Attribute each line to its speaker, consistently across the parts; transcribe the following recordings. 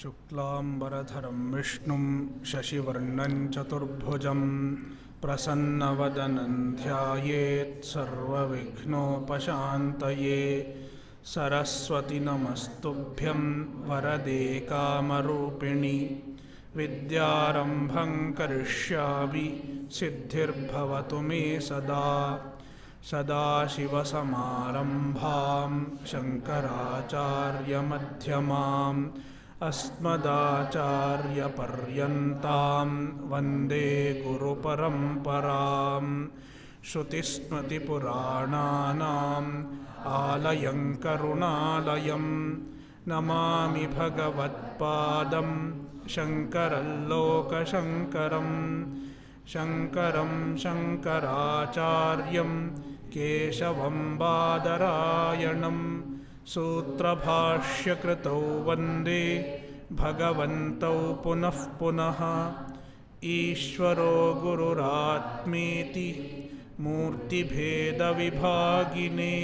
Speaker 1: शुक्लांबरधरं विष्णुं शशिवर्णं चतुर्भुजं प्रसन्नवदनं ध्यायेत् सर्वविघ्नोपशान्तये। सरस्वती नमस्तुभ्यं वरदे कामरूपिणि विद्यारम्भं करिष्यामि सिद्धिर्भवतु मे सदा। सदाशिवसमारम्भां शङ्कराचार्यमध्यमाम् अस्मदाचार्यपर्यन्तां वन्दे गुरुपरम्पराम्। श्रुतिस्मृतिपुराणानाम् आलयं करुणालयं नमामि भगवत्पादं शङ्करं लोकशङ्करं। शङ्करं शङ्कराचार्यं केशवं बादरायणं सूत्रभाष्यकृतौ वन्दे भगवन्तौ पुनः पुनः। ईश्वरो गुरुरात्मेति मूर्तिभेदविभागिने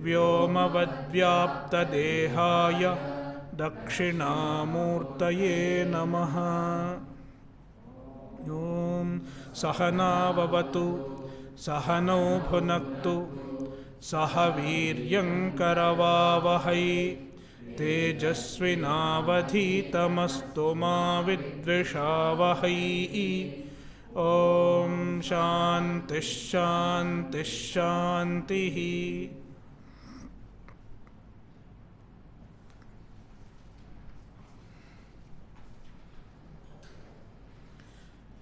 Speaker 1: व्योमवद्व्याप्तदेहाय दक्षिणामूर्तये नमः। ॐ सहनाववतु सहनौ भुनक्तु सह वीर्यङ्करवावहै तेजस्विनावधीतमस्तु मा विद्विषावहै। ॐ शान्तिः शान्तिः शान्तिः।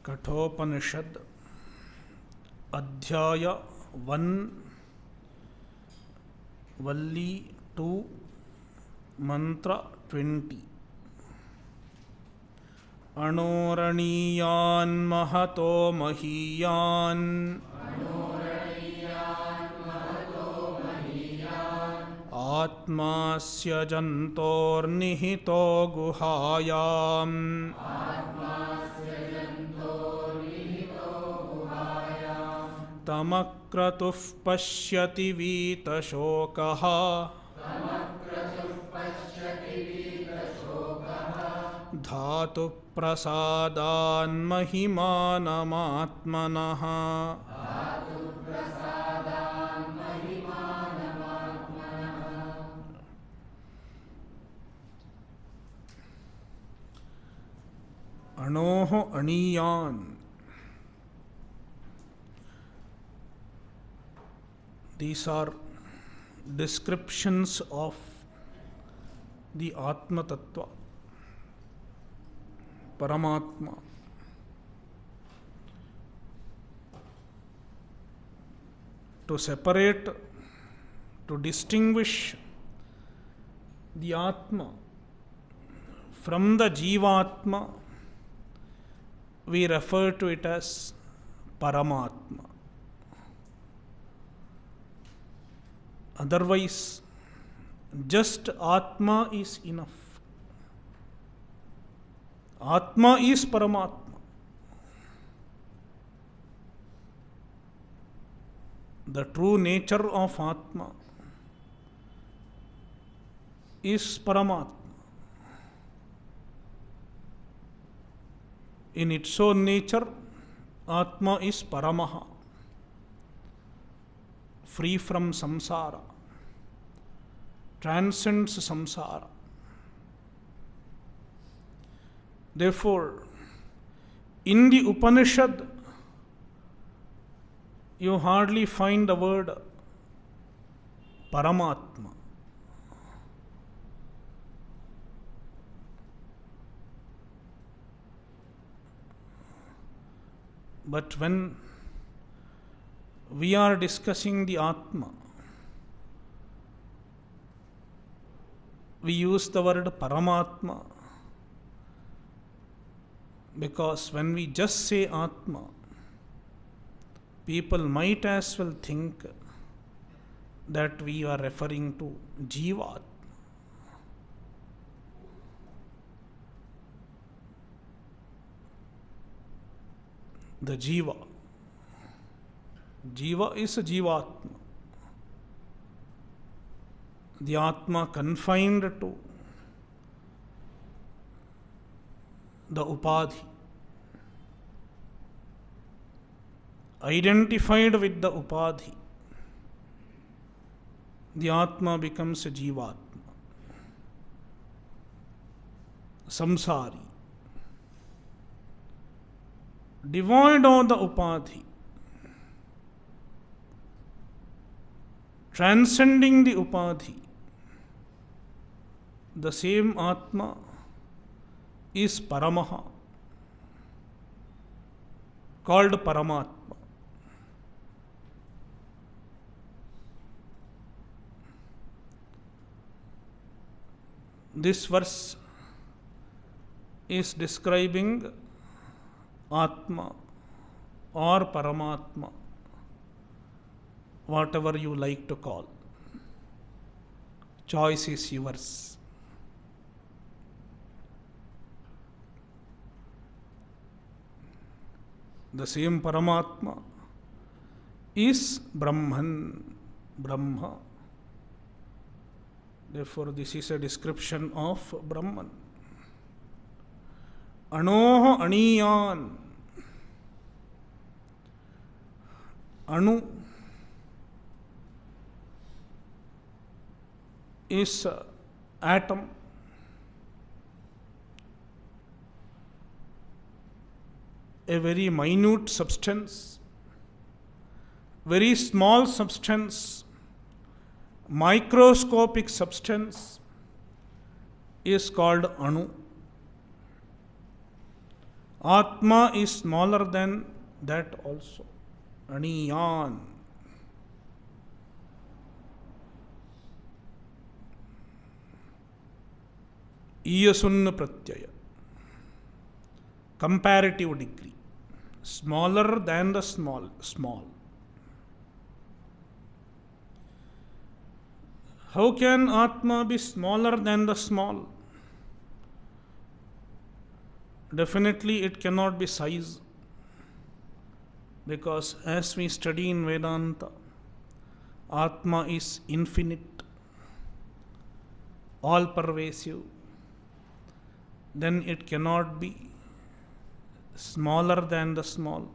Speaker 1: कठोपनिषद अध्याय 1 वल्ली 2 मंत्र 20। अणोरणीयान् महतो महीयान् आत्मास्य जन्तोर्निहितो गुहायाम् तमक्रतुः पश्यति वीतशोकः धातुप्रसादान्महिमानमात्मनः। अणोः अणीयान्। These are descriptions of the Atma Tattva, Paramatma. To separate, to distinguish the Atma from the Jivatma, we refer to it as Paramatma. Otherwise, just Atma is enough. Atma is Paramatma. The true nature of Atma is Paramatma. In its own nature, Atma is Paramaha, free from samsara, transcends samsara. Therefore, in the Upanishad, you hardly find the word Paramatma. But when we are discussing the Atma, we use the word Paramatma because when we just say Atma, people might as well think that we are referring to Jivatma. The Jiva. Jiva is a Jivatma. The Atma confined to the upadhi. Identified with the upadhi, the Atma becomes a Jivatma, samsari. Devoid of the upadhi, transcending the upadhi, the same Atma is Paramaha, called Paramatma. This verse is describing Atma or Paramatma, whatever you like to call. Choice is yours. The same Paramatma is Brahman, Brahma. Therefore, this is a description of Brahman. Anoh Aniyan. Anu is atom. A very minute substance, very small substance, microscopic substance is called Anu. Atma is smaller than that also. Aniyan. Iyasunna pratyaya. Comparative degree. Smaller than the small. How can Atma be smaller than the small? Definitely it cannot be size. Because as we study in Vedanta, Atma is infinite, all pervasive. Then it cannot be smaller than the small.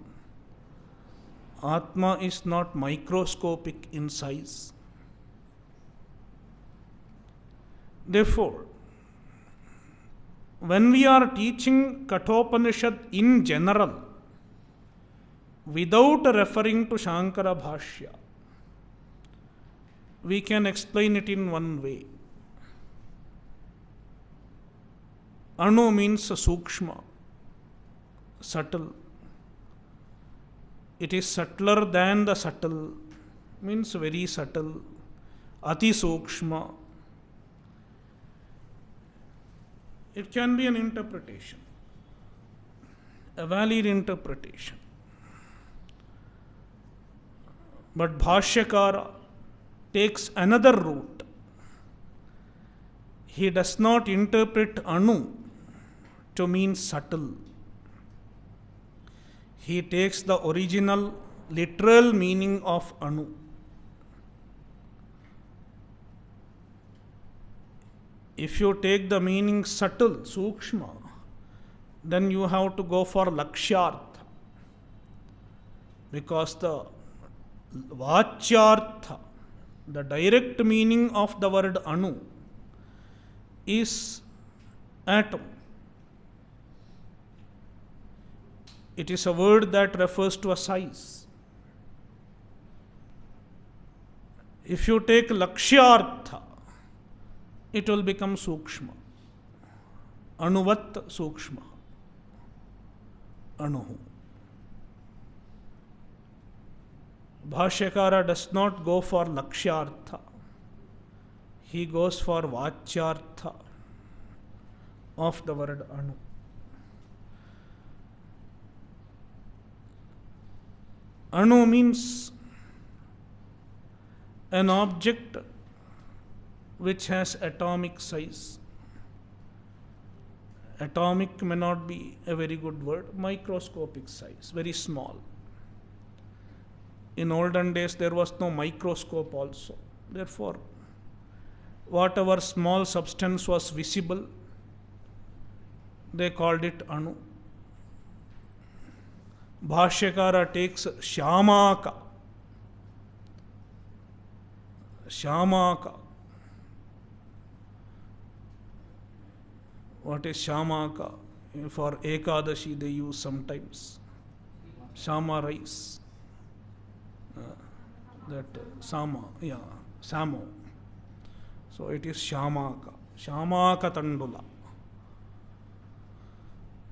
Speaker 1: Atma is not microscopic in size. Therefore, when we are teaching Kathopanishad in general, without referring to Shankara Bhashya, we can explain it in one way. Anu means Sukshma, subtle. It is subtler than the subtle, means very subtle. Ati Sukshma. It can be an interpretation, a valid interpretation. But Bhashyakara takes another route. He does not interpret Anu to mean subtle. He takes the original literal meaning of Anu. If you take the meaning subtle, Sukshma, then you have to go for Lakshyartha. Because the Vachyartha, the direct meaning of the word Anu, is atom. It is a word that refers to a size. If you take Lakshyartha, it will become Sukshma. Anuvat Sukshma. Anuhu. Bhashyakara does not go for Lakshyartha. He goes for Vachyartha of the word Anu. Anu means an object which has atomic size. Atomic may not be a very good word. Microscopic size, very small. In olden days, there was no microscope also. Therefore, whatever small substance was visible they called it Anu. Bhashyakara takes Shamaka. Shamaka. What is Shamaka? For Ekadashi they use sometimes. Shama rice. That Sama, yeah, Samo. So it is Shamaka. Shamaka Tandula.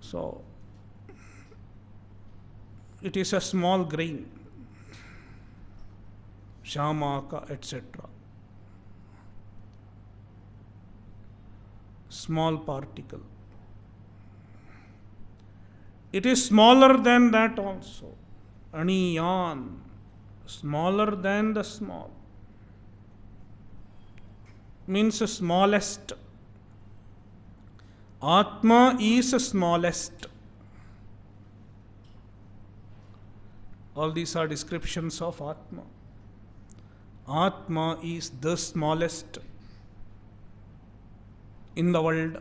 Speaker 1: So it is a small grain. Shamaka, etc. Small particle. It is smaller than that also. Aniyan. Smaller than the small. Means smallest. Atma is smallest. All these are descriptions of Atma. Atma is the smallest in the world.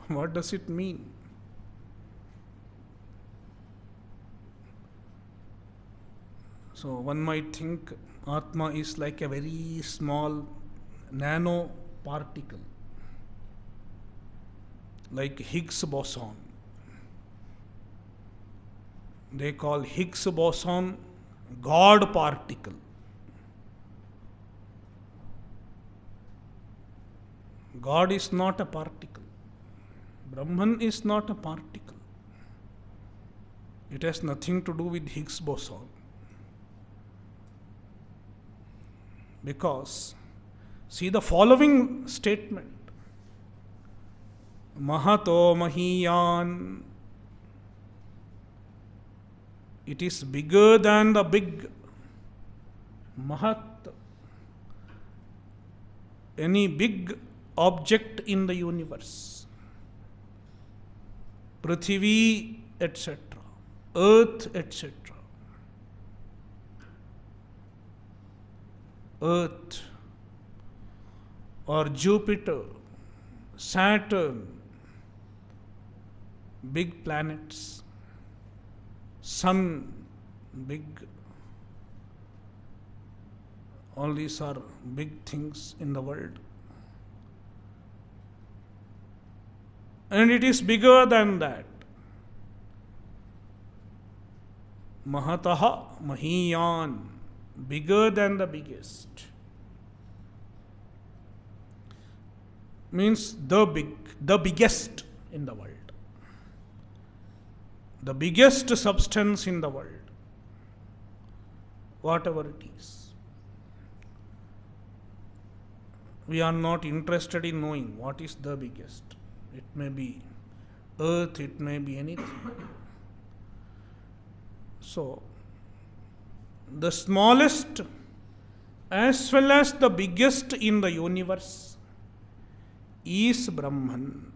Speaker 1: What does it mean? So one might think Atma is like a very small nano particle, like Higgs boson. They call Higgs boson God particle. God is not a particle. Brahman is not a particle. It has nothing to do with Higgs boson. Because, see the following statement. Mahato Mahiyan. It is bigger than the big. Mahat. Any big object in the universe. Prithvi, etc. Earth, etc. Earth or Jupiter, Saturn, big planets, Sun, big. All these are big things in the world. And it is bigger than that. Mahataha Mahiyan, bigger than the biggest. Means the biggest in the world. The biggest substance in the world. Whatever it is. We are not interested in knowing what is the biggest. It may be earth, it may be anything. So, the smallest as well as the biggest in the universe is Brahman.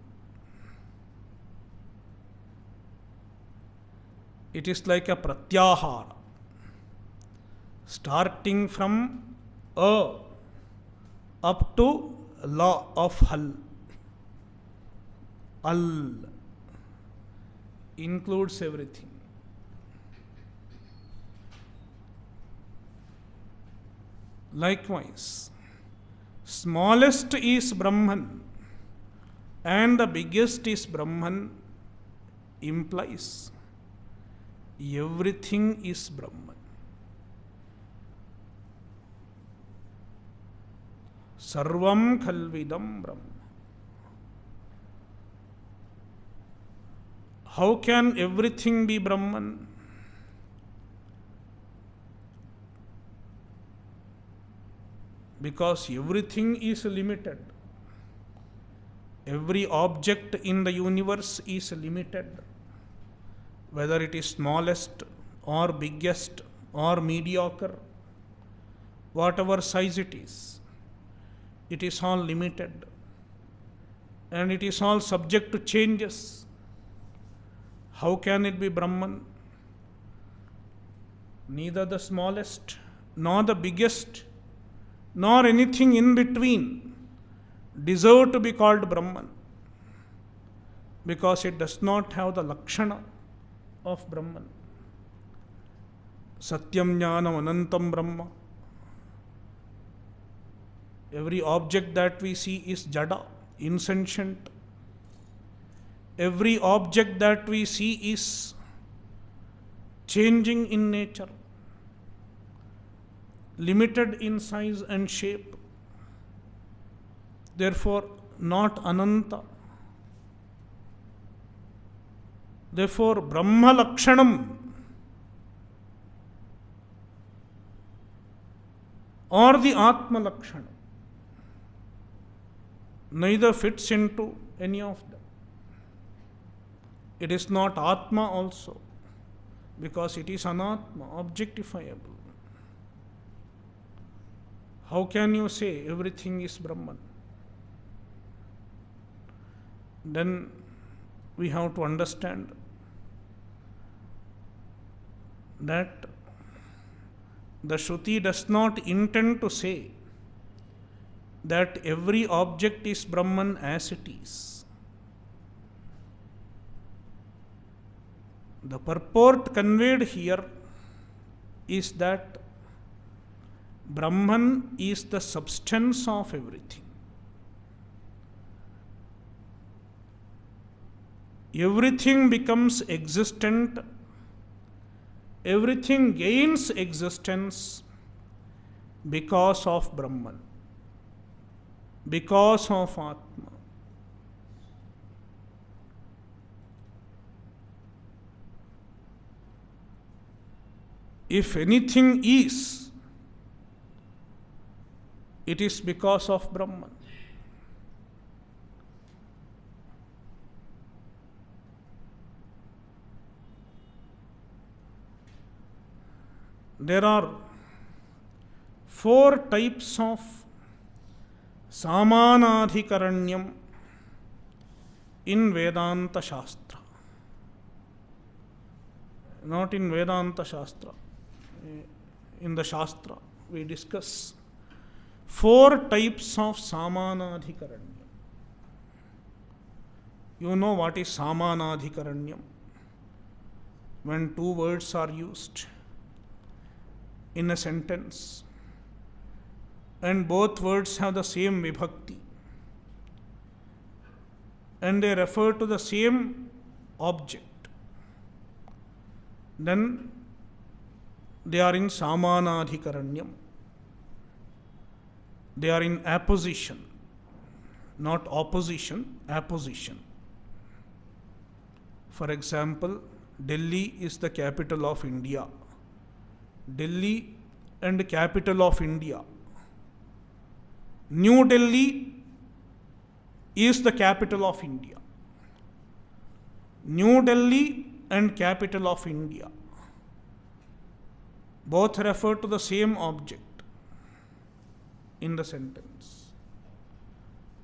Speaker 1: It is like a pratyahara, starting from A up to La of Hal. Al includes everything. Likewise, smallest is Brahman and the biggest is Brahman implies everything is Brahman. Sarvam khalvidam Brahma. How can everything be Brahman? Because everything is limited. Every object in the universe is limited. Whether it is smallest or biggest or mediocre, whatever size it is all limited. And it is all subject to changes. How can it be Brahman? Neither the smallest, nor the biggest, nor anything in between deserve to be called Brahman. because it does not have the lakshana of Brahman. Satyam Jnanam Anantam Brahma. Every object that we see is jada, insentient. Every object that we see is changing in nature, limited in size and shape, therefore not ananta. Therefore, Brahma Lakshanam or the Atma Lakshanam neither fits into any of them. It is not Atma also, because it is Anatma, objectifiable. How can you say everything is Brahman? Then we have to understand that the Shruti does not intend to say that every object is Brahman as it is. The purport conveyed here is that Brahman is the substance of everything. Everything becomes existent, everything gains existence because of Brahman, because of Atma. If anything is, it is because of Brahman. There are 4 types of Samanadhikaranyam in Vedanta Shastra. Not in Vedanta Shastra. In the Shastra, we discuss 4 types of Samanadhikaranyam. You know what is Samanadhikaranyam? When 2 words are used in a sentence and both words have the same vibhakti and they refer to the same object, then they are in Samanadhikaranyam. They are in apposition, not opposition, apposition. For example, Delhi is the capital of India. Delhi and capital of India. New Delhi is the capital of India. New Delhi and capital of India both refer to the same object in the sentence.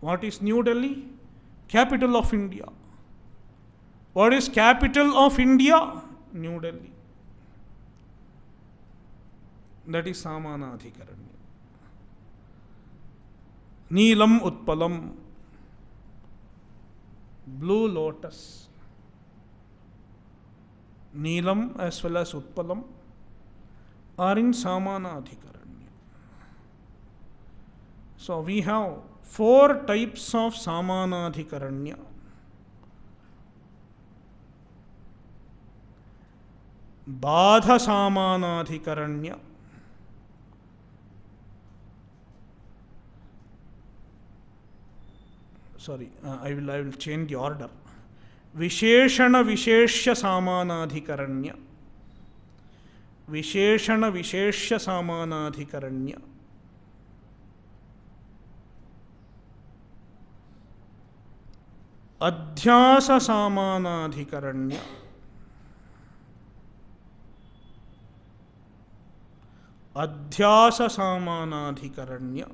Speaker 1: What is New Delhi? Capital of India. What is capital of India? New Delhi. That is Samanadhikaranya. Neelam Utpalam, blue lotus. Neelam as well as Utpalam are in Samanadhikaranya. So we have 4 types of Samanadhikaranya. Badha Samanadhikaranya. Sorry, I will change the order. Visheshana Visheshya Samanadhikaranya. Visheshana Visheshya Samanadhikaranya. Adhyasa Samanadhikaranya. Adhyasa Samanadhikaranya.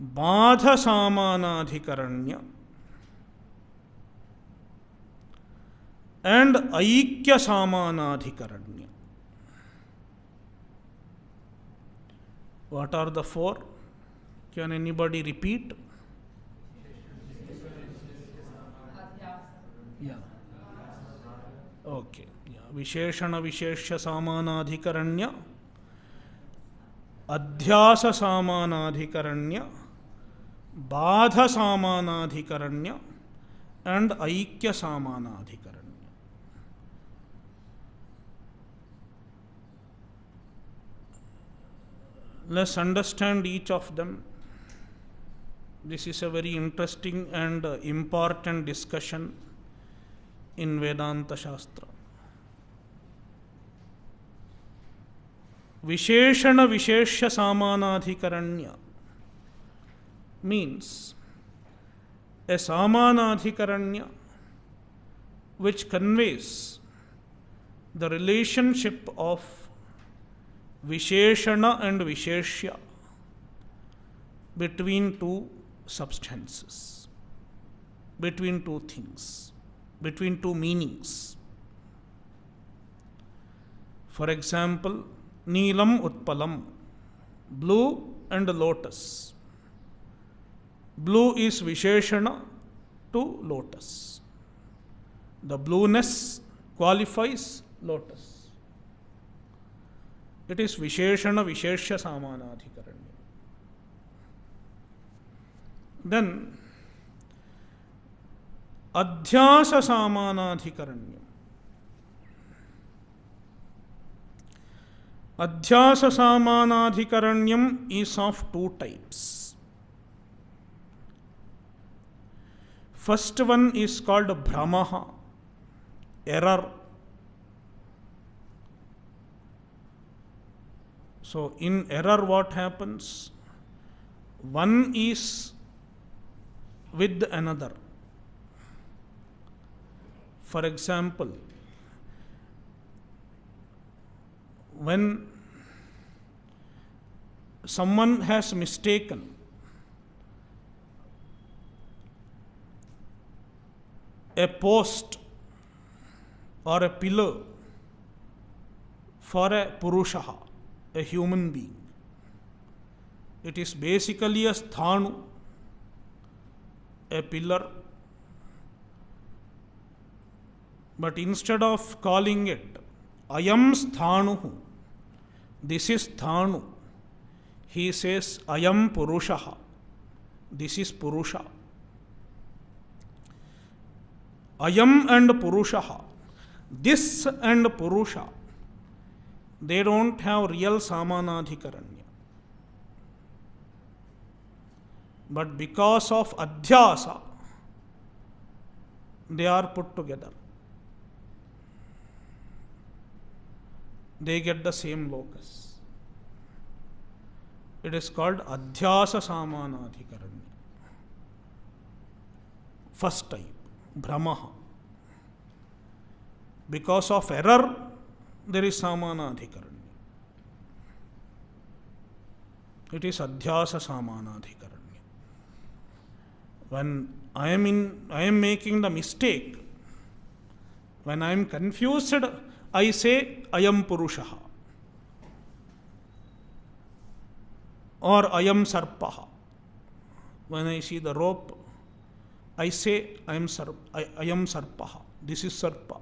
Speaker 1: Badha Samanadhikaranya and Aikya Samanadhikaranya. What are the four? Can anybody repeat? Yeah. Okay. Yeah. Visheshana Visheshya Samanadhikaranya, Adhyasa Samanadhikaranya, Badha Samanadhikaranya, and Aikya Samanadhikaranya. Let's understand each of them. This is a very interesting and important discussion in Vedanta Shastra. Visheshana Visheshya Samanadhikaranya means a Samanadhikaranya which conveys the relationship of Visheshana and Visheshya between two substances, between two things, between two meanings. For example, Neelam Utpalam, blue and lotus. Blue is Visheshana to lotus. The blueness qualifies lotus. It is Visheshana Visheshya Samanadhikaranya. Then Adhyasa Samanadhikaranya. Adhyasa Samanadhikaranyam is of two types. First one is called Brahmaha, error. So, in error what happens? One is with another. For example, when someone has mistaken a post or a pillar for a Purusha, a human being, it is basically a sthanu, a pillar, but instead of calling it Ayam Sthanu, this is Sthanu, he says Ayam Purusha, this is Purusha. Ayam and Purusha, this and Purusha, they don't have real Samanadhikaranya. But because of Adhyasa, they are put together. They get the same locus. It is called Adhyasa Samanadhikaranya. First type, Brahmaha. Because of error, there is Samanadhikaranya. It is Adhyasa Samanadhikaranya. When I am making the mistake, when I am confused, I say Ayam Purusha or Ayam Sarpaha. When I see the rope, I say Ayam Sarpaha. This is Sarpa.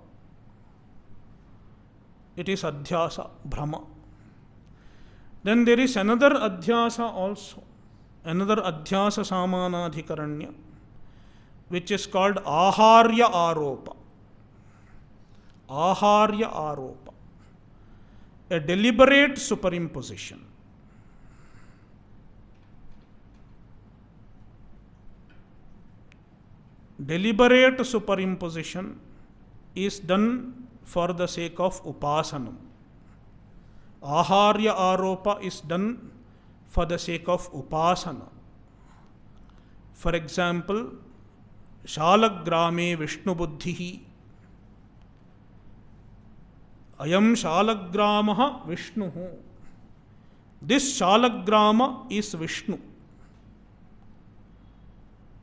Speaker 1: It is Adhyasa, Brahma. Then there is another Adhyasa also, another Adhyasa Samanadhikaranya, which is called Aharya Aropa. Aharya Aropa, a deliberate superimposition. Deliberate superimposition is done for the sake of Upasanam. Aharya Aropa is done for the sake of Upasana. For example, Shalagrame Vishnu Buddhihi. Ayam Shalagramaha Vishnuhu. This Shalagrama is Vishnu.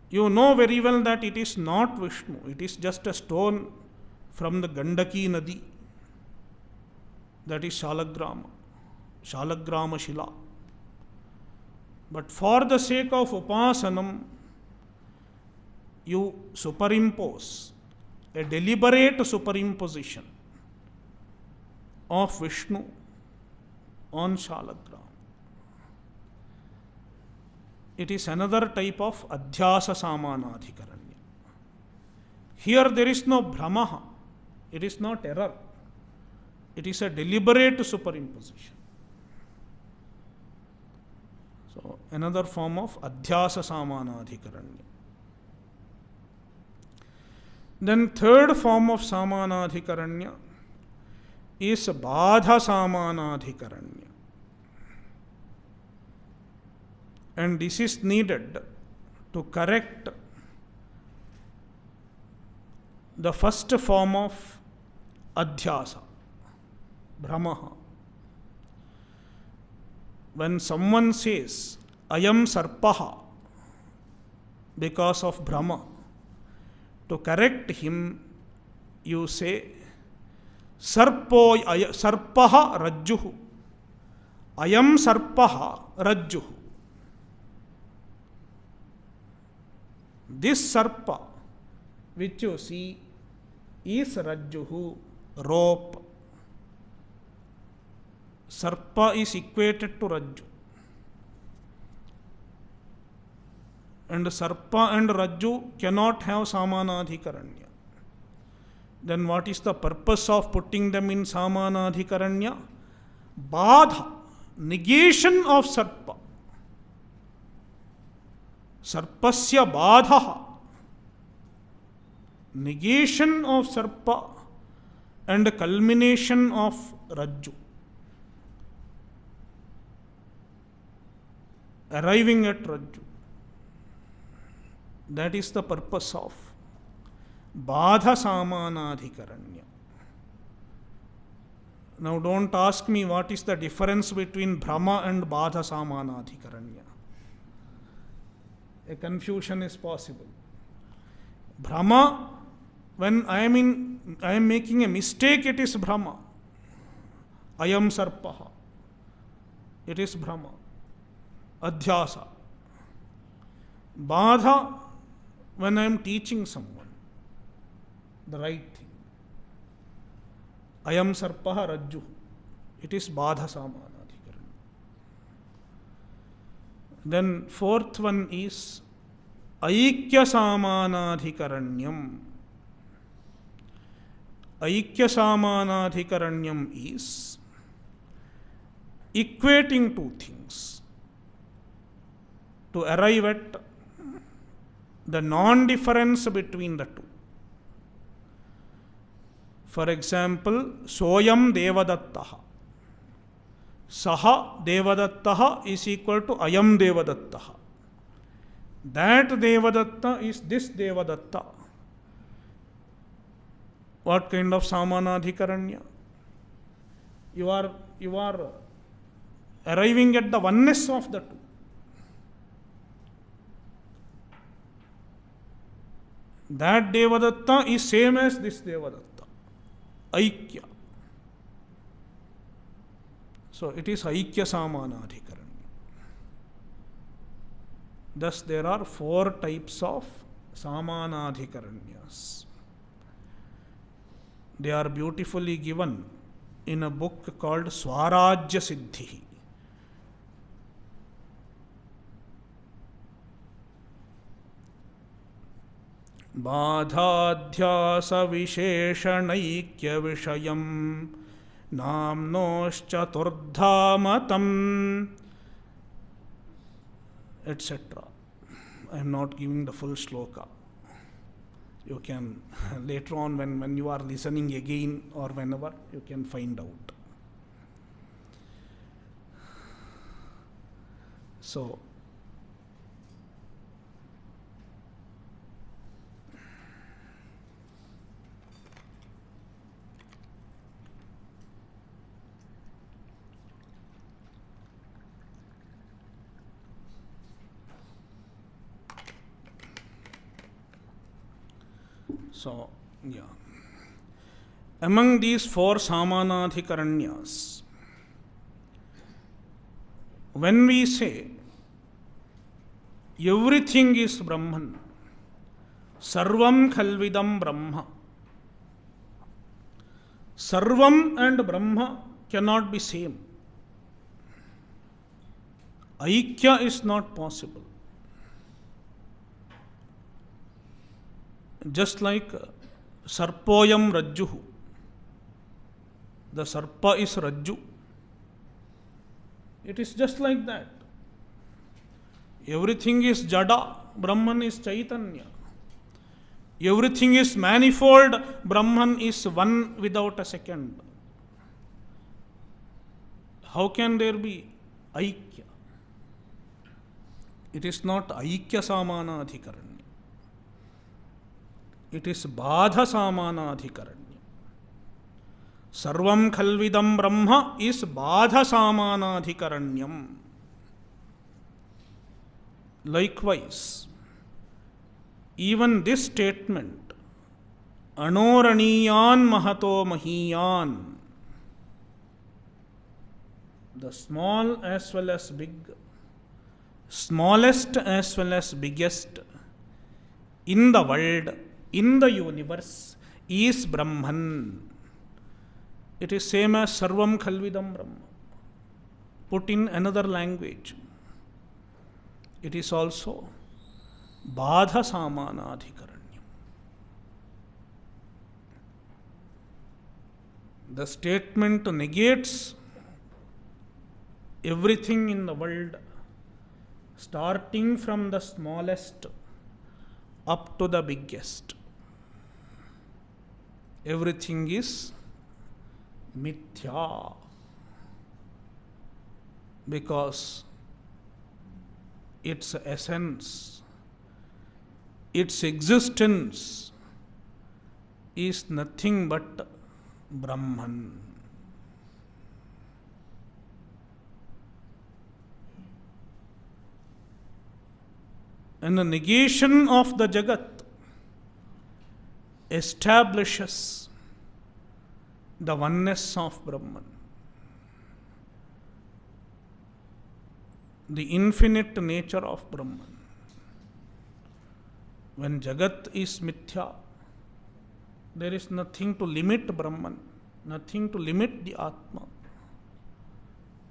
Speaker 1: You know very well that it is not Vishnu. It is just a stone from the Gandaki Nadi. That is Shalagrama. Shalagrama Shila. But for the sake of upasanam, you superimpose a deliberate superimposition of Vishnu on Shalagram. It is another type of adhyasa samanadhikaranya. Here there is no brahmaha, it is not error, it is a deliberate superimposition. So, another form of adhyasa samanadhikaranya. Then third form of samanadhikaranya is badha samanadhikaranya. And this is needed to correct the first form of adhyasa, brahmaha. When someone says, I am sarpaha, because of Brahma, to correct him, you say, sarpaha rajjuhu. I am sarpaha rajjuhu. This sarpa, which you see, is rajjuhu, rope. Sarpa is equated to rajju. And sarpa and rajju cannot have samanadhikaranya. Then what is the purpose of putting them in samanadhikaranya? Badha, negation of sarpa. Sarpasya badha, negation of sarpa and culmination of rajju. Arriving at rajju. That is the purpose of badha samanadhikaranya. Now don't ask me what is the difference between Brahma and badha samanadhikaranya. A confusion is possible. Brahma, when I am making a mistake, it is Brahma. I am sarpaha. It is Brahma. Adhyasa. Badha, when I am teaching someone the right thing. I am sarpaha rajju. It is badha samanadhikaranya. Then fourth one is aikya samanadhikaranyam. Aikya samanadhikaranyam is equating two things to arrive at the non-difference between the two. For example, soyam devadattaha. Saha devadattaha is equal to ayam devadattaha. That devadatta is this devadatta. What kind of samanadhikaranya? You are arriving at the oneness of the two. That devadatta is same as this devadatta. Aikya. So it is aikya samanadhikaranya. Thus there are four types of samanadhikaranyas. They are beautifully given in a book called Swarajya Siddhi. Badhadhyasa visheshanaikkya vishayam namnoschaturdhamatam, etc. I am not giving the full shloka. You can later on when you are listening again or whenever, you can find out. So, yeah. Among these four samanadhikaranyas, when we say Everything is Brahman. Sarvam khalvidam Brahma. Sarvam and Brahma cannot be same. Aikya is not possible. Just like Sarpoyam Rajjuhu. The Sarpa is Rajju. It is just like that. Everything is Jada, Brahman is Chaitanya. Everything is manifold, Brahman is one without a second. How can there be Aikya? It is not Aikya Samana Adhikaranya. It is Badha Samana Adhikaranya. Sarvam Khalvidam Brahma is Badha Samana Adhikaranyam. Likewise, even this statement, Anoraniyan Mahato Mahiyan, the small as well as big, smallest as well as biggest, in the world, in the universe, is Brahman. It is same as Sarvam Khalvidam Brahma. Put in another language. It is also Badha Samana Adhikaranyam. The statement negates everything in the world, starting from the smallest up to the biggest. Everything is mithya, because its essence, its existence is nothing but Brahman. And the negation of the Jagat establishes the oneness of Brahman, the infinite nature of Brahman. When Jagat is mithya, there is nothing to limit Brahman, nothing to limit the Atma.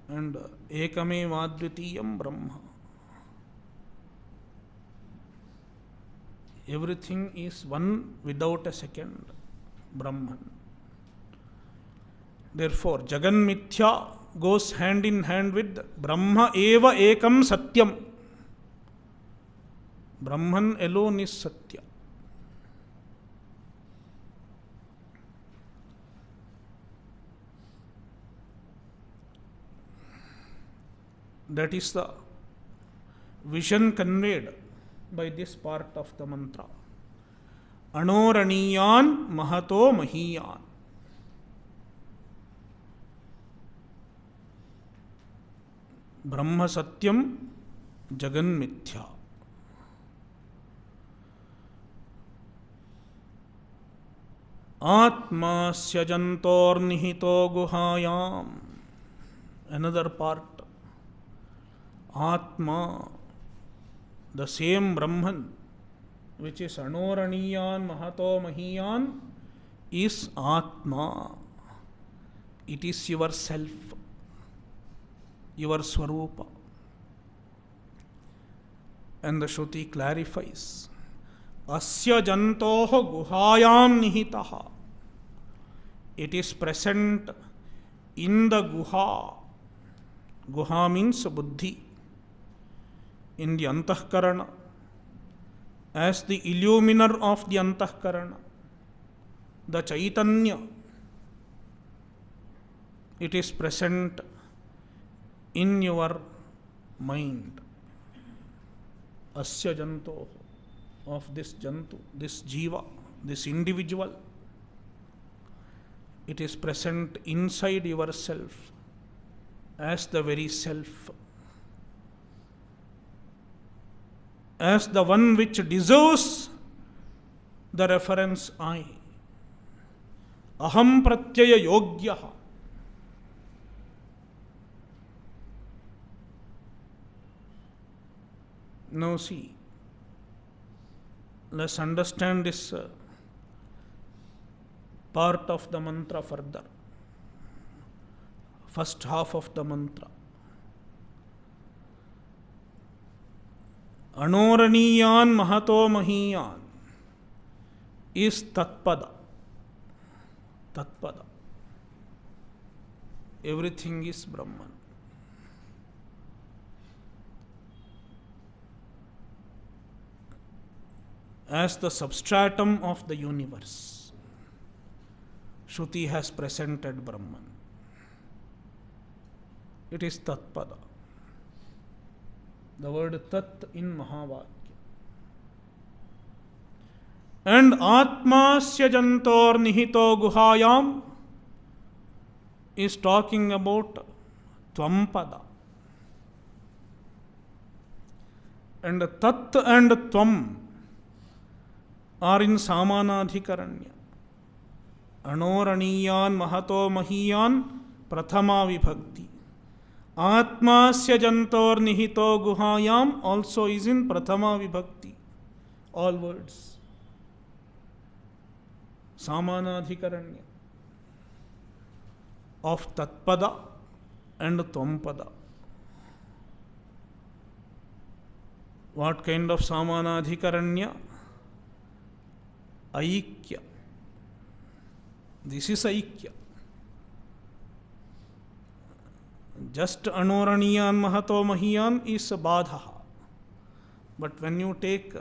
Speaker 1: And Ekamevadvitiyam Brahma. Everything is one without a second, Brahman. Therefore, Jagan Mithya goes hand in hand with Brahma eva ekam satyam. Brahman alone is Satya. That is the vision conveyed by this part of the mantra. Anoraniyan Mahato Mahiyan. Brahma Satyam Jagan Mithya. Atmasya Jantor Nihito Guhayam. Another part. Atma, the same Brahman, which is Anoraniyan Mahato Mahiyan, is Atma. It is yourself, your Swarupa. And the Shruti clarifies, Asya Jantoho Guhayam Nihitaha. It is present in the Guha. Guha means Buddhi. In the Antahkarana, as the illuminer of the Antahkarana, the Chaitanya, it is present in your mind. Asya Janto, of this Jantu, this Jiva, this individual, it is present inside yourself as the very self, as the one which deserves the reference I. Aham pratyaya yogyaha. Now see, let's understand this part of the mantra further. First half of the mantra. Anoraniyan mahato mahiyan is tatpada. Tatpada. Everything is Brahman. As the substratum of the universe, Shruti has presented Brahman. It is Tatpada. The word Tat in Mahavakya. And Atmasya Jantor Nihito Guhayam is talking about Tvampada. And Tat and Tvam are in Samanadhikaranya. Anoraniyan Mahato Mahiyan Prathama Vibhakti. Atmasya Jantor Nihito Guhayam also is in Prathama Vibhakti. All words. Samanadhikaranya of Tatpada and Tvampada. What kind of Samanadhikaranya? Aikya. This is Aikya. Just Anoraniyan Mahato Mahiyan is Badhaha. But when you take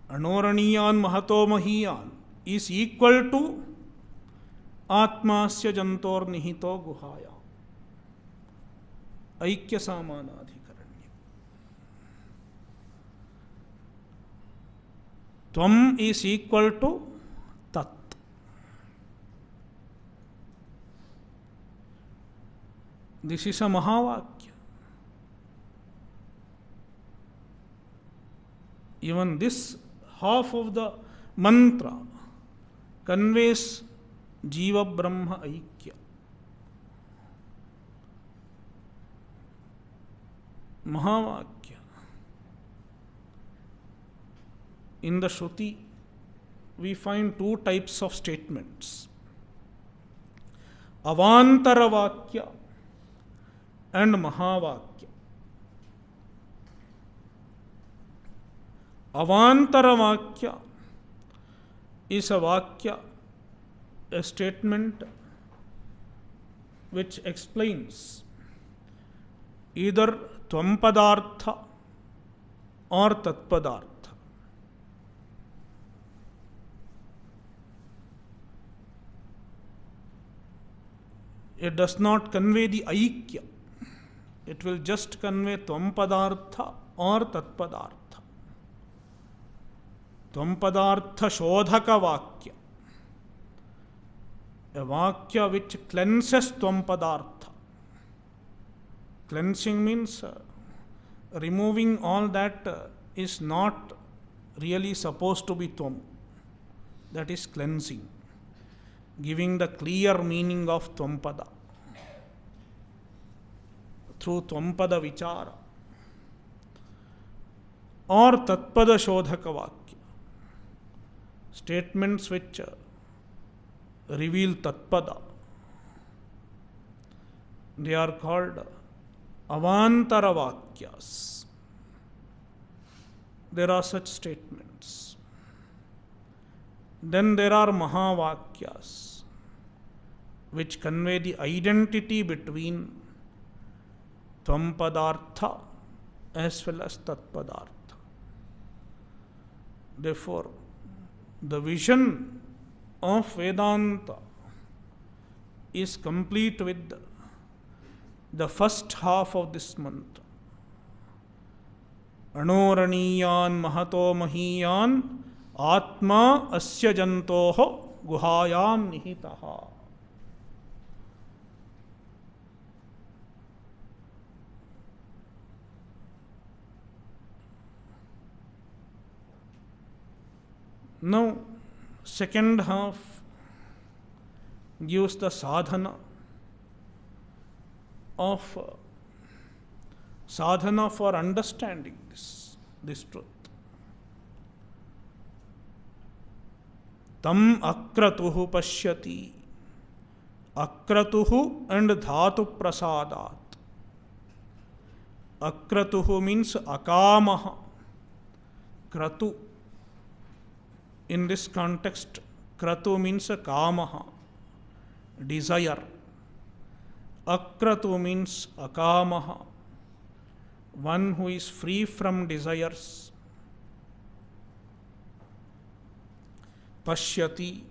Speaker 1: Anoraniyan Mahato Mahiyan is equal to Atmasya Jantor Nihito Guhaya. Aikya Samanadhikaranya. Tvam is equal to Tat. This is a Mahavakya. Even this half of the mantra conveys Jiva Brahma Aikya. Mahavakya. In the Shruti, we find two types of statements. Avantara Vakya and Mahavakya. Avantara Vakya is a Vakya, a statement which explains either Tvampadartha or Tatpadartha. It does not convey the Aikya. It will just convey Tvampadartha or Tatpadartha. Tvampadartha Shodhaka Vakya. A Vakya which cleanses Tvampadartha. Cleansing means removing all that is not really supposed to be Tvam. That is cleansing. Giving the clear meaning of Tvampada through Tvampada Vichara or Tatpada Shodhaka Vakya. Statements which reveal Tatpada. They are called Avantara Vakyas. There are such statements. Then there are Mahavakyas, which convey the identity between Tvampadartha as well as Tatpadartha. Therefore, the vision of Vedanta is complete with the first half of this mantra. Anoraniyan Mahato Mahiyan Atma Asya Jantoho Guhayam Nihitaha. Now, second half gives the sadhana of sadhana for understanding this truth. Tam akratuhu pashyati. Akratuhu and dhatu prasadat. Akratuhu means akamaha. Kratu. In this context, kratu means kamaha, desire. Akratu means akamaha, one who is free from desires. Pashyati,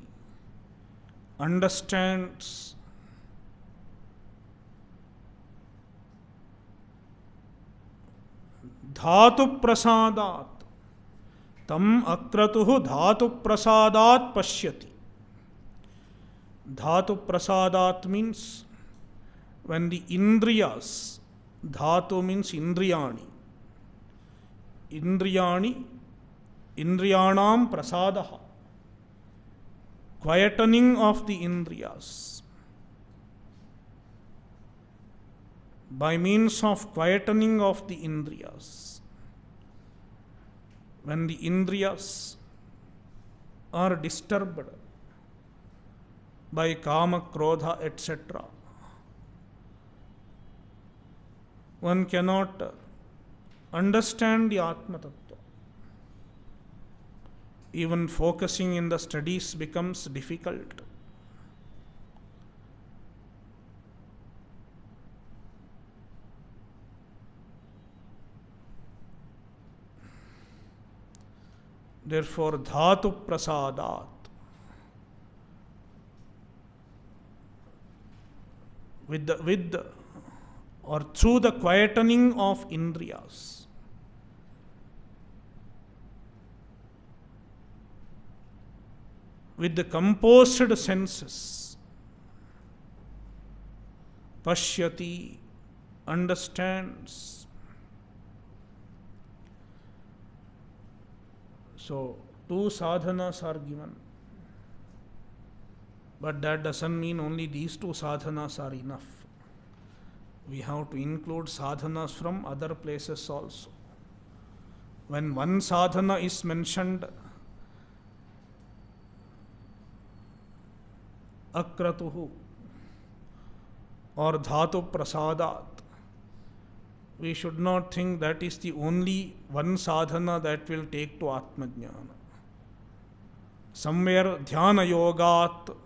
Speaker 1: understands. Dhatu prasadat. Tam akratuhu dhatu prasadat pashyati. Dhatu prasadat means when the indriyas, dhatu means indriyani. Indriyani, indriyanam prasadaha. Quietening of the indriyas. By means of quietening of the indriyas. When the indriyas are disturbed by kama, krodha, etc., one cannot understand the Atma Tattva. Even focusing in the studies becomes difficult. Therefore, dhatu prasadat, with or through the quietening of indriyas, with the composed senses, pashyati, understands. So, 2 sadhanas are given. But that doesn't mean only these 2 sadhanas are enough. We have to include sadhanas from other places also. When one sadhana is mentioned, akratuhu or dhatu prasadat, we should not think that is the only one sadhana that will take to Atmajnana. Somewhere dhyana yogat,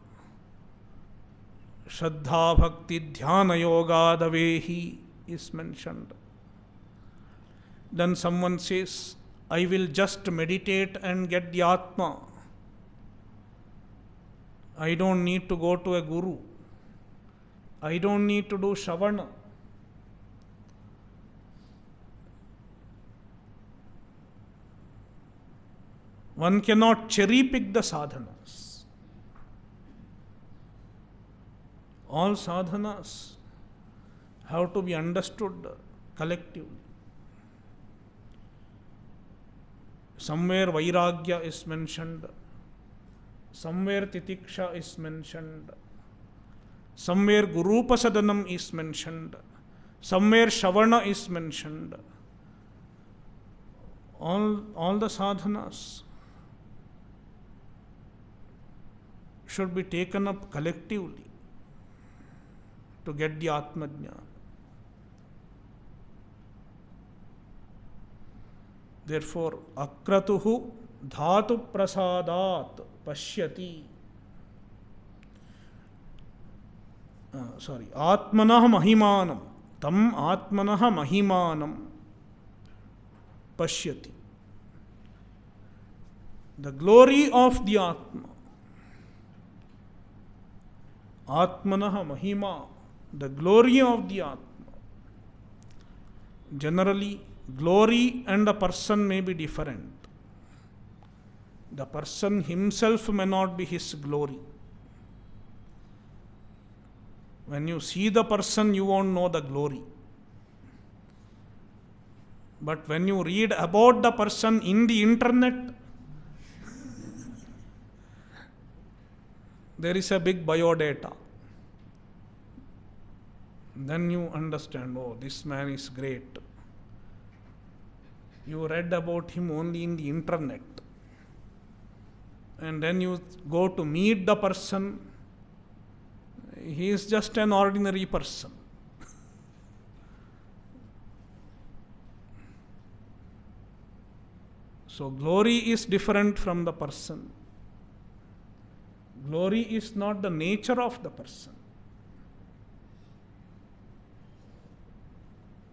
Speaker 1: Shraddha Bhakti Dhyana Yoga Davehi is mentioned. Then someone says, I will just meditate and get the Atma. I don't need to go to a guru. I don't need to do Shravana. One cannot cherry pick the sadhanas. All sadhanas have to be understood collectively. Somewhere Vairagya is mentioned, somewhere Titiksha is mentioned, somewhere Gurupasadanam is mentioned, somewhere Shravana is mentioned. All the sadhanas should be taken up collectively to get the Atmajnana. Therefore, akratuhu dhatu prasadat pashyati. Atmanah mahimanam. Tam atmanah mahimanam pashyati. The glory of the Atma. Atmanah mahima, the glory of the Atma. Generally, glory and a person may be different. The person himself may not be his glory. When you see the person, you won't know the glory. But when you read about the person in the internet, there is a big biodata. Then you understand, oh, this man is great. You read about him only in the internet. And then you go to meet the person. He is just an ordinary person. So glory is different from the person. Glory is not the nature of the person.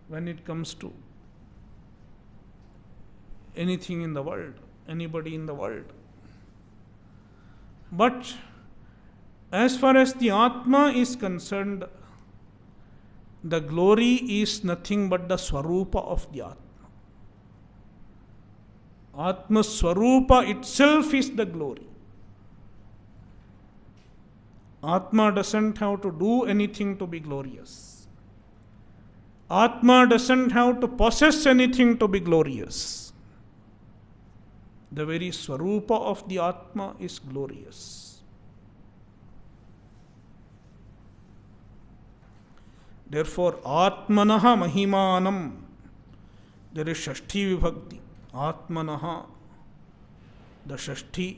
Speaker 1: When it comes to anything in the world, anybody in the world. But as far as the Atma is concerned, the glory is nothing but the Swarupa of the Atma. Atma Swarupa itself is the glory. Atma doesn't have to do anything to be glorious. Atma doesn't have to possess anything to be glorious. The very Swarupa of the Atma is glorious. Therefore, Atmanaha Mahimanam, there is Shashti Vibhakti. Atmanaha, the Shashti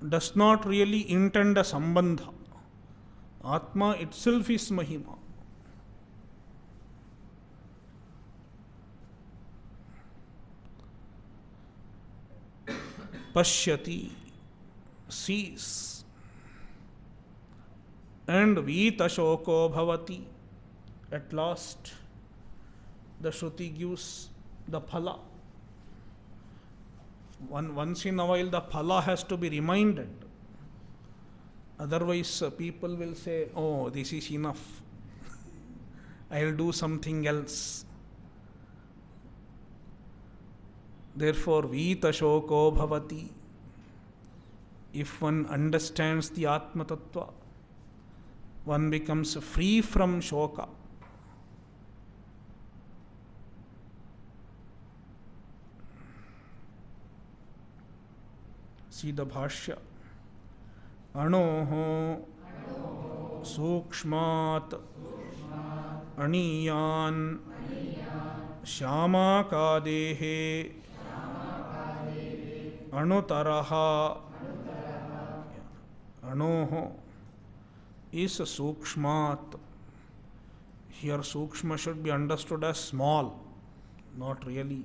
Speaker 1: does not really intend a sambandha. Atma itself is Mahima. Pashyati, sees. And Vitashoko Bhavati, at last the Shruti gives the phala. Once in a while the phala has to be reminded. Otherwise people will say, oh, this is enough. I will do something else. Therefore, Vitashoko Bhavati. If one understands the Atma Tattva, one becomes free from Shoka. See the Bhashya. Anoho Sukshmat Aniyan Shyamakadehe Anutaraha. Anoho is Sukshmat. Here Sukshma should be understood as small, not really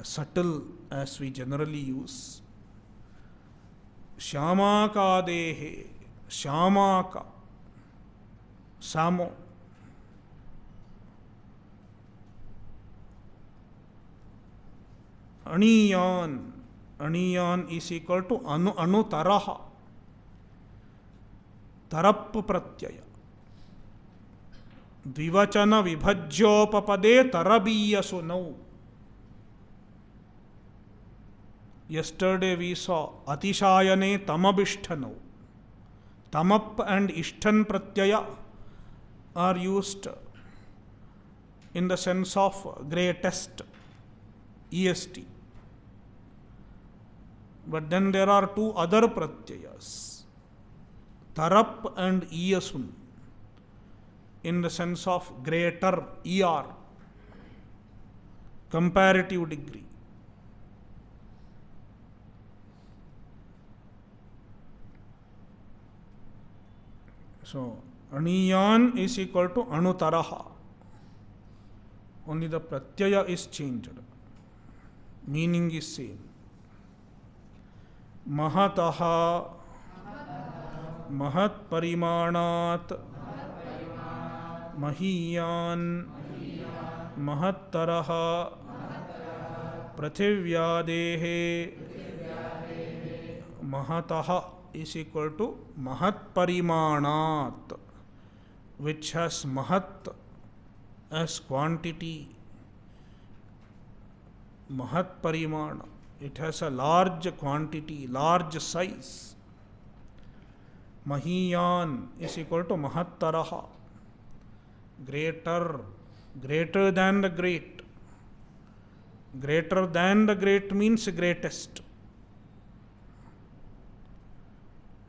Speaker 1: subtle as we generally use. Shyamakadehe, Shyamaka, Samo. Aniyan, Aniyan is equal to Anutaraha, Tarap Pratyaya. Dvivachana Vibhajyopapade Tarabiyasu now. Yesterday we saw Atishayane Tamabishthanu. Tamap and Ishtan Pratyaya are used in the sense of greatest, EST. But then there are two other Pratyayas, Tarap and Iyasun, in the sense of greater, ER, comparative degree. So, Aniyan is equal to Anutaraha. Only the Pratyaya is changed. Meaning is same. Mahataha Mahat Parimanat Mahiyan Mahattaraha Prithivyadehe Mahataha is equal to Mahat Parimanat, which has Mahat as quantity. Mahat Parimana, it has a large quantity, large size. Mahiyan is equal to Mahattaraha, greater, greater than the great. Greater than the great means greatest.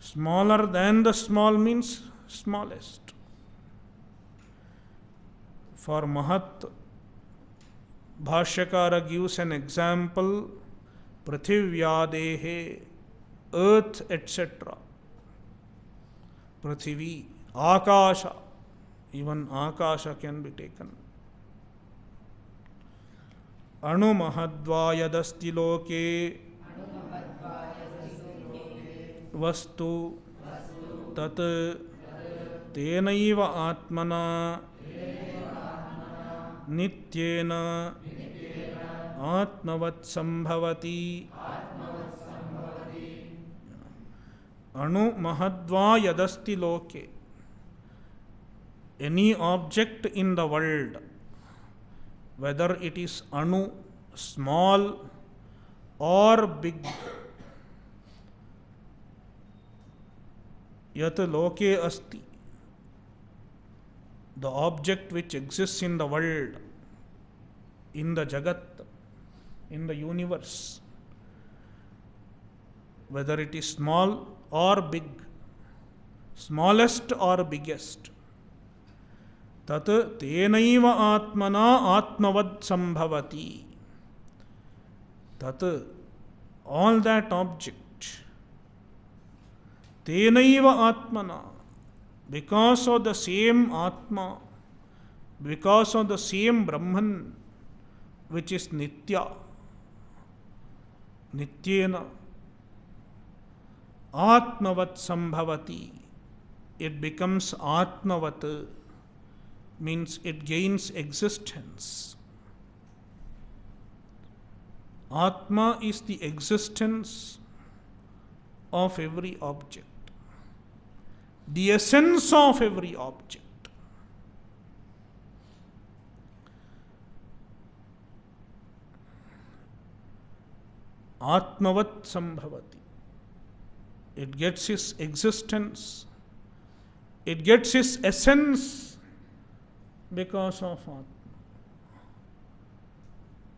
Speaker 1: Smaller than the small means smallest. For Mahat, Bhashyakara gives an example, Prithivyadehe, earth, etc. Prithivi, Akasha, even Akasha can be taken. Anu mahadvayadasti loke vastu tat tenaiva atmana nityena atmavat sambhavati. Anu mahadva yadasti loke. Any object in the world, whether it is anu, small or big, yat loke asti, the object which exists in the world, in the jagat, in the universe, whether it is small or big, smallest or biggest, tat tenaiva atmana atmavad sambhavati. Tat, all that object, tenaiva atmana, because of the same atma, because of the same Brahman, which is nitya, nityena, atmavat sambhavati, it becomes atmavat, means it gains existence. Atma is the existence of every object, the essence of every object. Atmavat sambhavati. It gets its existence, it gets its essence because of Atma.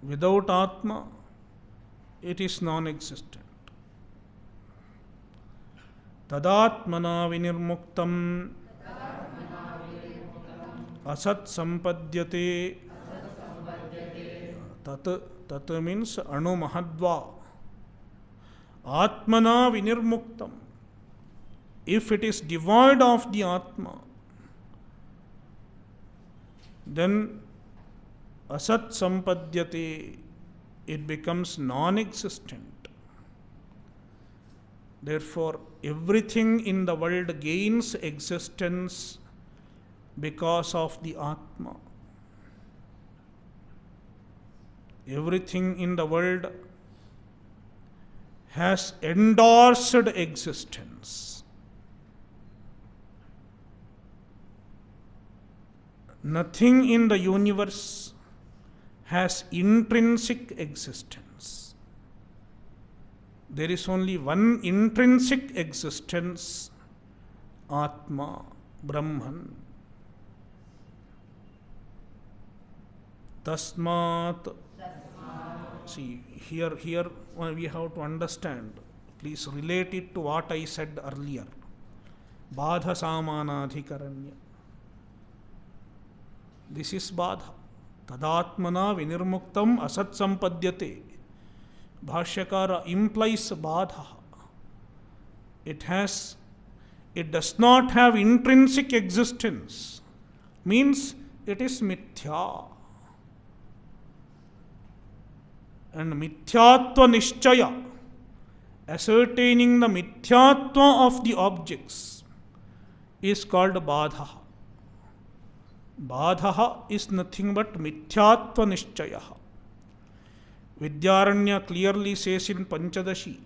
Speaker 1: Without Atma, it is non-existent. Tadatmana vinirmuktam asat sampadyate. Tat means anu mahadva. Atmana vinirmuktam. If it is devoid of the Atma, then asat sampadyate, it becomes non-existent. Therefore, everything in the world gains existence because of the Atma. Everything in the world has endorsed existence. Nothing in the universe has intrinsic existence. There is only one intrinsic existence, Atma, Brahman. Tasmat. See, here we have to understand. Please relate it to what I said earlier. Badha samanadhikaranya. This is Badha. Tadatmana vinirmuktam asat sampadyate. Bhashyakara implies Badha. It does not have intrinsic existence. Means it is mithya. And mithyatva nishchaya, ascertaining the mithyatva of the objects, is called badha. Badha is nothing but mithyatva nishchaya. Vidyaranya clearly says in Panchadashi,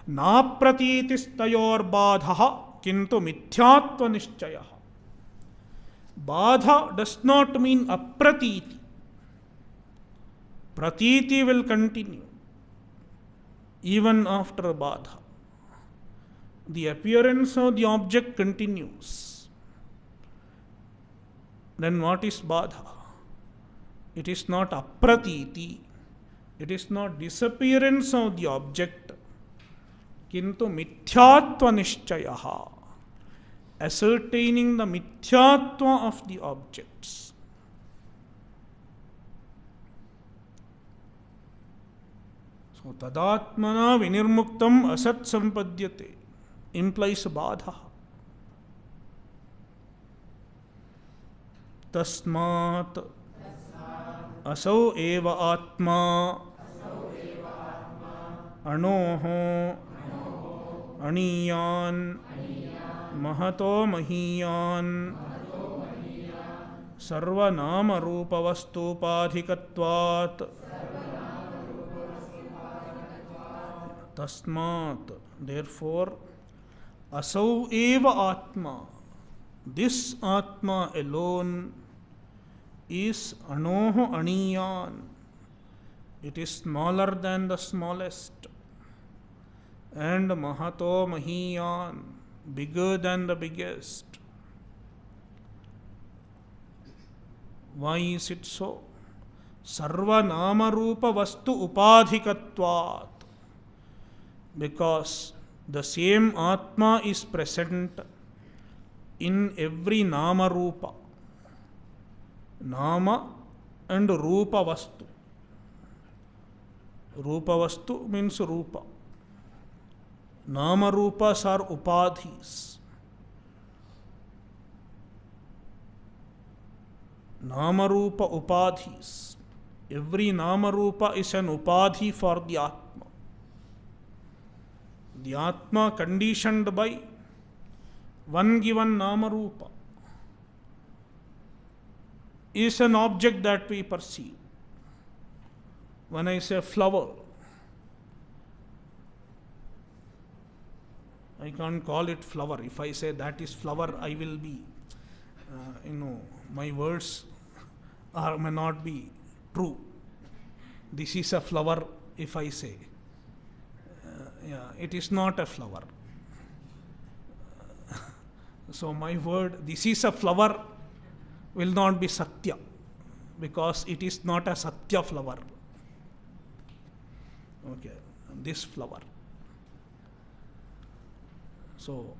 Speaker 1: na pratitistayor badha kintu mithyatva nishchaya. Badha does not mean apratiti. Pratiti will continue even after badha. The appearance of the object continues. Then what is badha? It is not apratiti. It is not disappearance of the object. Kintu mithyatva nishchayaha. Ascertaining the mithyatva of the objects. So tadatmana vinirmuktam asat sampadyate implies badha. Tasmat asau eva atma anoho aniyan mahato mahiyan sarvanama rupa vastupadhikatvat. Tasmat, therefore, asau eva atma, this atma alone is anoho aniyan, it is smaller than the smallest, and mahato mahiyan, bigger than the biggest. Why is it so? Sarva nama rupa vastu upadhikatvat. Because the same Atma is present in every Nama Rupa. Nama and Rupa Vastu. Rupa Vastu means Rupa. Nama Rupas are Upadhis. Nama Rupa Upadhis. Every Nama Rupa is an Upadhi for the Atma. The Atma conditioned by one given Nama Rupa is an object that we perceive. When I say flower, I can't call it flower. If I say that is flower, I will be, my words may not be true. This is a flower if I say. It is not a flower. So my word, this is a flower, will not be Satya, because it is not a Satya flower. Okay, this flower. So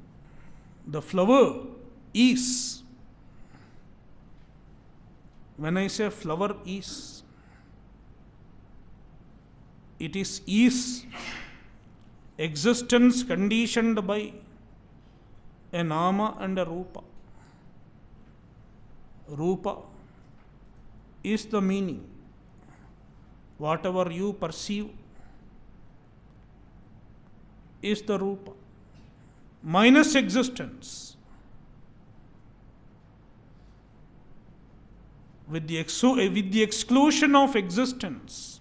Speaker 1: the flower is, when I say flower is, it is existence conditioned by a Nama and a Rupa. Rupa is the meaning. Whatever you perceive is the Rupa. Minus existence. With the exclusion of existence,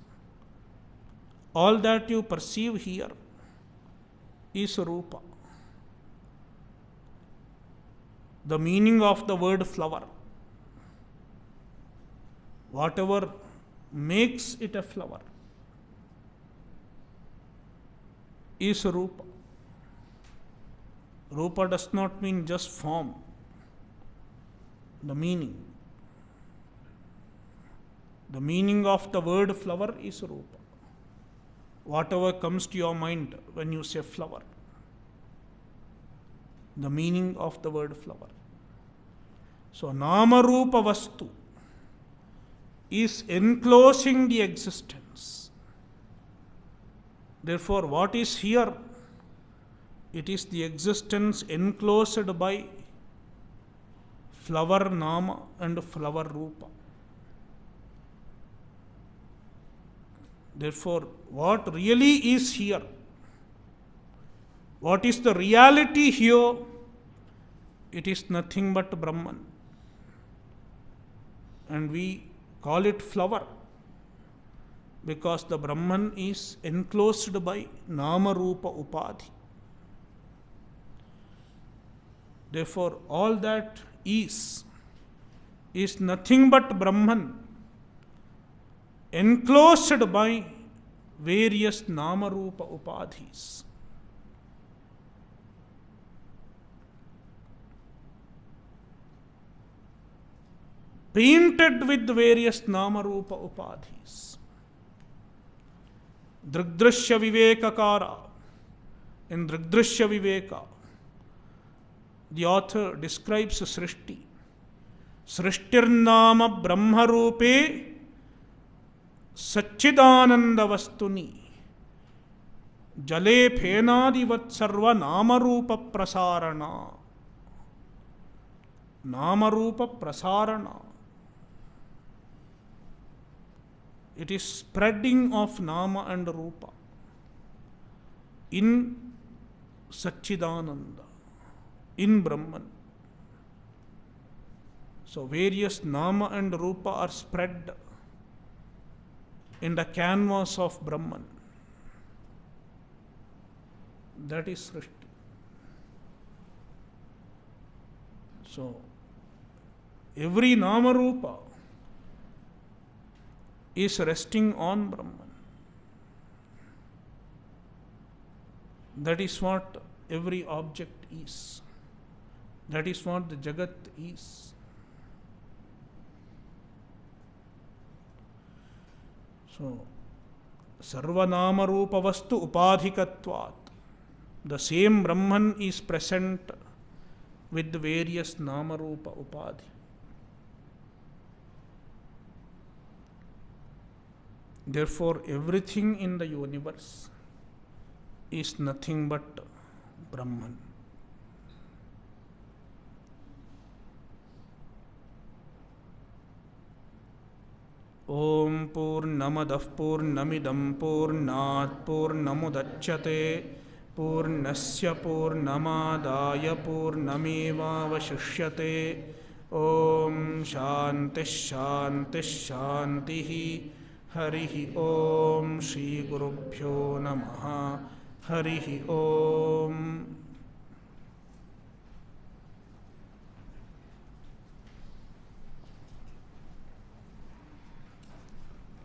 Speaker 1: all that you perceive here is Rupa. The meaning of the word flower. Whatever makes it a flower is Rupa. Rupa does not mean just form. The meaning. The meaning of the word flower is Rupa. Whatever comes to your mind when you say flower. The meaning of the word flower. So, Nama Rupa Vastu is enclosing the existence. Therefore, what is here? It is the existence enclosed by flower Nama and flower Rupa. Therefore, what really is here? What is the reality here? It is nothing but Brahman. And we call it flower because the Brahman is enclosed by Nama Rupa Upadhi. Therefore, all that is nothing but Brahman enclosed by various Nama Rupa Upadhis. Painted with various Nama Rupa Upadhis. Drigdrishya Vivekakara. In Drigdrishya Viveka, the author describes Srishti. Srishtirnama Brahma Rupe Satchidananda Vastuni जले फेनादिवत् सर्व नामरूप प्रसारण. Namarupa prasarana. It is spreading of Nama and Rupa in Satchidananda, in Brahman. So various Nama and Rupa are spread in the canvas of Brahman. That is Srishti. So every Nama Rupa is resting on Brahman. That is what every object is. That is what the Jagat is. So, Sarvanama Rupa Vastu Upadhikatvat. The same Brahman is present with various Nama Rupa Upadhi. Therefore, everything in the universe is nothing but Brahman. Om Purnamadah Purnamidam Purnat Purnamudachyate Purnasya Purnamadaya Purnamevavashishyate. Om Shanti Shanti Shantihi. Harihi Om Shri Gurubhyo Namaha. Harihi Om.